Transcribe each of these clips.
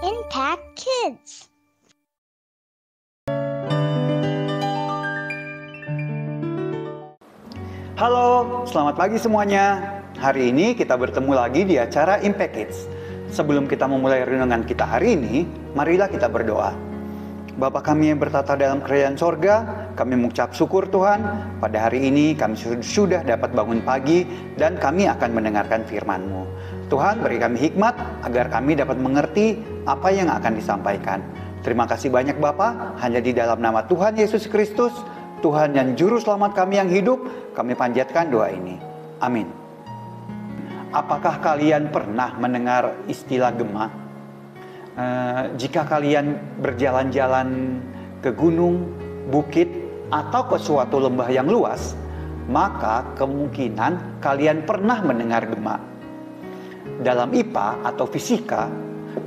Impact Kids. Halo, selamat pagi semuanya. Hari ini kita bertemu lagi di acara Impact Kids. Sebelum kita memulai renungan kita hari ini, marilah kita berdoa. Bapa kami yang bertata dalam kerajaan sorga, kami mengucap syukur Tuhan. Pada hari ini kami sudah dapat bangun pagi dan kami akan mendengarkan firman-Mu. Tuhan, beri kami hikmat agar kami dapat mengerti apa yang akan disampaikan. Terima kasih banyak Bapa, hanya di dalam nama Tuhan Yesus Kristus, Tuhan dan Juru Selamat kami yang hidup, kami panjatkan doa ini. Amin. Apakah kalian pernah mendengar istilah gema? Jika kalian berjalan-jalan ke gunung, bukit, atau ke suatu lembah yang luas, maka kemungkinan kalian pernah mendengar gema. Dalam IPA atau fisika,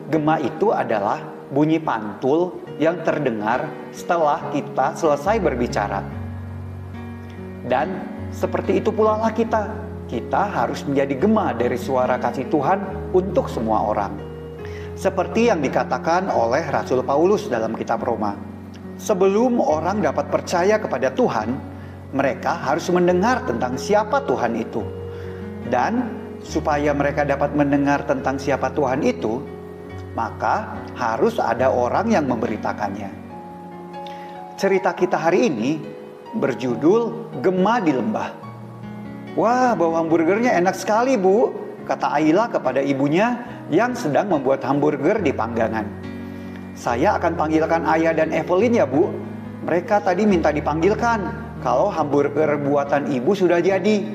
gema itu adalah bunyi pantul yang terdengar setelah kita selesai berbicara. Dan seperti itu pula lah kita harus menjadi gema dari suara kasih Tuhan untuk semua orang. Seperti yang dikatakan oleh Rasul Paulus dalam kitab Roma. Sebelum orang dapat percaya kepada Tuhan, mereka harus mendengar tentang siapa Tuhan itu. Dan supaya mereka dapat mendengar tentang siapa Tuhan itu, maka harus ada orang yang memberitakannya. Cerita kita hari ini berjudul Gema di Lembah. Wah, bau hamburgernya enak sekali Bu, kata Ayla kepada ibunya yang sedang membuat hamburger di panggangan. Saya akan panggilkan Ayah dan Evelyn ya Bu. Mereka tadi minta dipanggilkan kalau hamburger buatan ibu sudah jadi.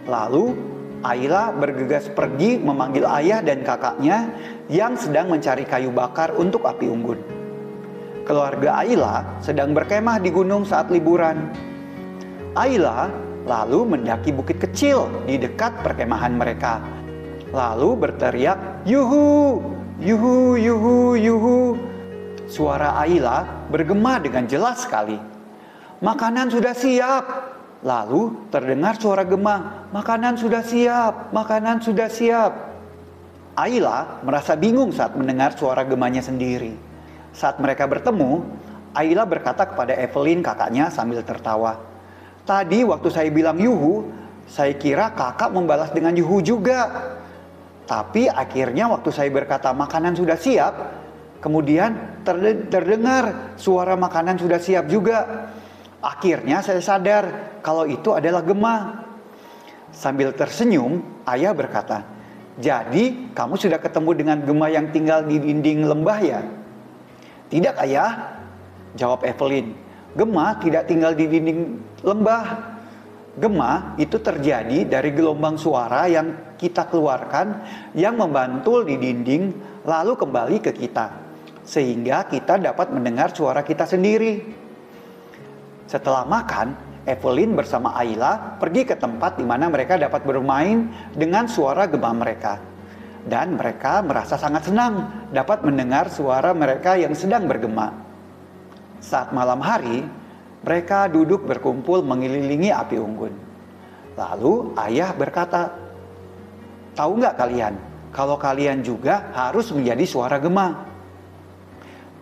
Lalu Ayla bergegas pergi memanggil ayah dan kakaknya yang sedang mencari kayu bakar untuk api unggun. Keluarga Ayla sedang berkemah di gunung saat liburan. Ayla lalu mendaki bukit kecil di dekat perkemahan mereka. Lalu berteriak, "Yuhu, yuhu, yuhu, yuhu." Suara Ayla bergema dengan jelas sekali. "Makanan sudah siap." Lalu terdengar suara gema, "Makanan sudah siap, makanan sudah siap." Ayla merasa bingung saat mendengar suara gemanya sendiri. Saat mereka bertemu, Ayla berkata kepada Evelyn kakaknya sambil tertawa, "Tadi waktu saya bilang yuhu, saya kira kakak membalas dengan yuhu juga. Tapi akhirnya waktu saya berkata makanan sudah siap, kemudian terdengar suara makanan sudah siap juga. Akhirnya saya sadar kalau itu adalah gema." Sambil tersenyum, ayah berkata, "Jadi kamu sudah ketemu dengan gema yang tinggal di dinding lembah ya?" "Tidak ayah," jawab Evelyn. "Gema tidak tinggal di dinding lembah. Gema itu terjadi dari gelombang suara yang kita keluarkan yang membantul di dinding lalu kembali ke kita. Sehingga kita dapat mendengar suara kita sendiri." Setelah makan, Evelyn bersama Ayla pergi ke tempat di mana mereka dapat bermain dengan suara gema mereka. Dan mereka merasa sangat senang dapat mendengar suara mereka yang sedang bergema. Saat malam hari, mereka duduk berkumpul mengelilingi api unggun. Lalu ayah berkata, "Tahu nggak kalian, kalau kalian juga harus menjadi suara gema?"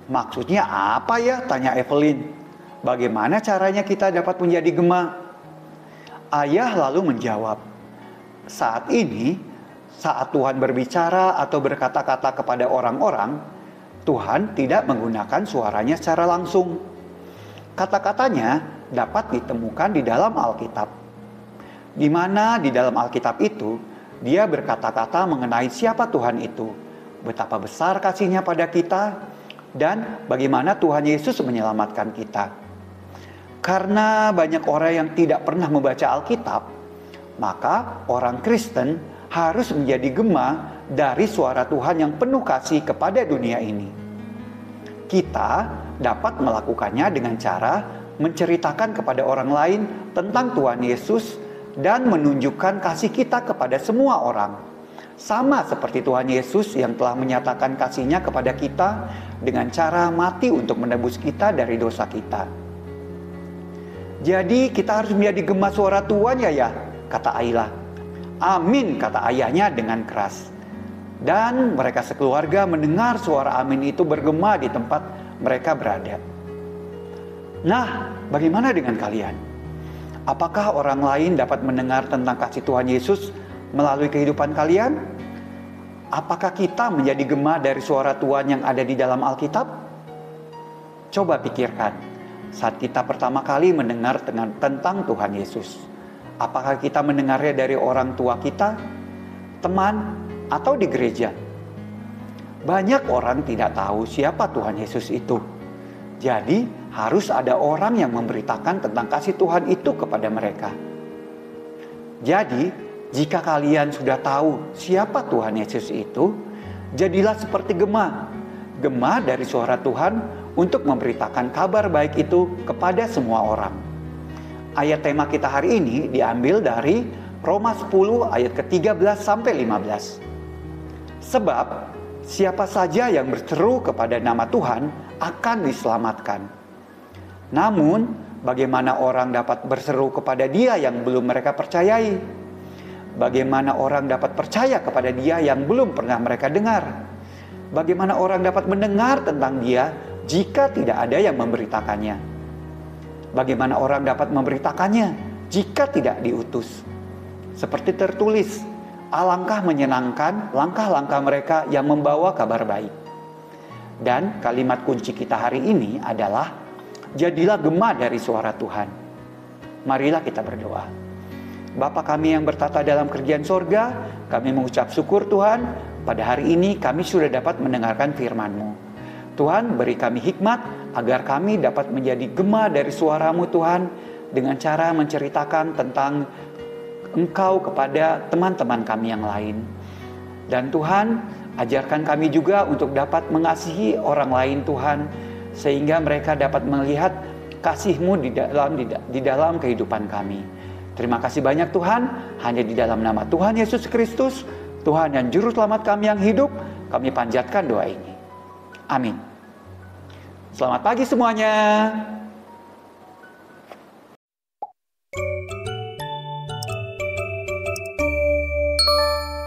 "Maksudnya apa ya?" tanya Evelyn. "Bagaimana caranya kita dapat menjadi gema?" Ayah lalu menjawab, "Saat ini, saat Tuhan berbicara atau berkata-kata kepada orang-orang, Tuhan tidak menggunakan suaranya secara langsung. Kata-katanya dapat ditemukan di dalam Alkitab. Di mana di dalam Alkitab itu, dia berkata-kata mengenai siapa Tuhan itu, betapa besar kasih-Nya pada kita, dan bagaimana Tuhan Yesus menyelamatkan kita. Karena banyak orang yang tidak pernah membaca Alkitab, maka orang Kristen harus menjadi gema dari suara Tuhan yang penuh kasih kepada dunia ini. Kita dapat melakukannya dengan cara menceritakan kepada orang lain tentang Tuhan Yesus dan menunjukkan kasih kita kepada semua orang. Sama seperti Tuhan Yesus yang telah menyatakan kasih-Nya kepada kita dengan cara mati untuk menebus kita dari dosa kita. Jadi kita harus menjadi gema suara Tuhan ya, kata Ayla. "Amin," kata ayahnya dengan keras. Dan mereka sekeluarga mendengar suara amin itu bergema di tempat mereka berada. Nah, bagaimana dengan kalian? Apakah orang lain dapat mendengar tentang kasih Tuhan Yesus melalui kehidupan kalian? Apakah kita menjadi gema dari suara Tuhan yang ada di dalam Alkitab? Coba pikirkan, saat kita pertama kali mendengar tentang Tuhan Yesus, apakah kita mendengarnya dari orang tua kita, teman, atau di gereja? Banyak orang tidak tahu siapa Tuhan Yesus itu. Jadi harus ada orang yang memberitakan tentang kasih Tuhan itu kepada mereka. Jadi jika kalian sudah tahu siapa Tuhan Yesus itu, jadilah seperti gema dari suara Tuhan untuk memberitakan kabar baik itu kepada semua orang. Ayat tema kita hari ini diambil dari Roma 10 ayat ke-13 sampai 15. Sebab siapa saja yang berseru kepada nama Tuhan akan diselamatkan. Namun bagaimana orang dapat berseru kepada Dia yang belum mereka percayai? Bagaimana orang dapat percaya kepada Dia yang belum pernah mereka dengar? Bagaimana orang dapat mendengar tentang Dia jika tidak ada yang memberitakannya? Bagaimana orang dapat memberitakannya jika tidak diutus? Seperti tertulis, alangkah menyenangkan langkah-langkah mereka yang membawa kabar baik. Dan kalimat kunci kita hari ini adalah, jadilah gema dari suara Tuhan. Marilah kita berdoa. Bapa kami yang bertata dalam kerajaan sorga, kami mengucap syukur Tuhan, pada hari ini kami sudah dapat mendengarkan firman-Mu. Tuhan, beri kami hikmat agar kami dapat menjadi gema dari suara-Mu Tuhan, dengan cara menceritakan tentang Engkau kepada teman-teman kami yang lain. Dan Tuhan, ajarkan kami juga untuk dapat mengasihi orang lain Tuhan, sehingga mereka dapat melihat kasih-Mu di dalam kehidupan kami. Terima kasih banyak Tuhan, hanya di dalam nama Tuhan Yesus Kristus, Tuhan dan Juru Selamat kami yang hidup, kami panjatkan doa ini. Amin. Selamat pagi semuanya.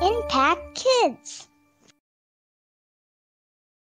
Impact Kids.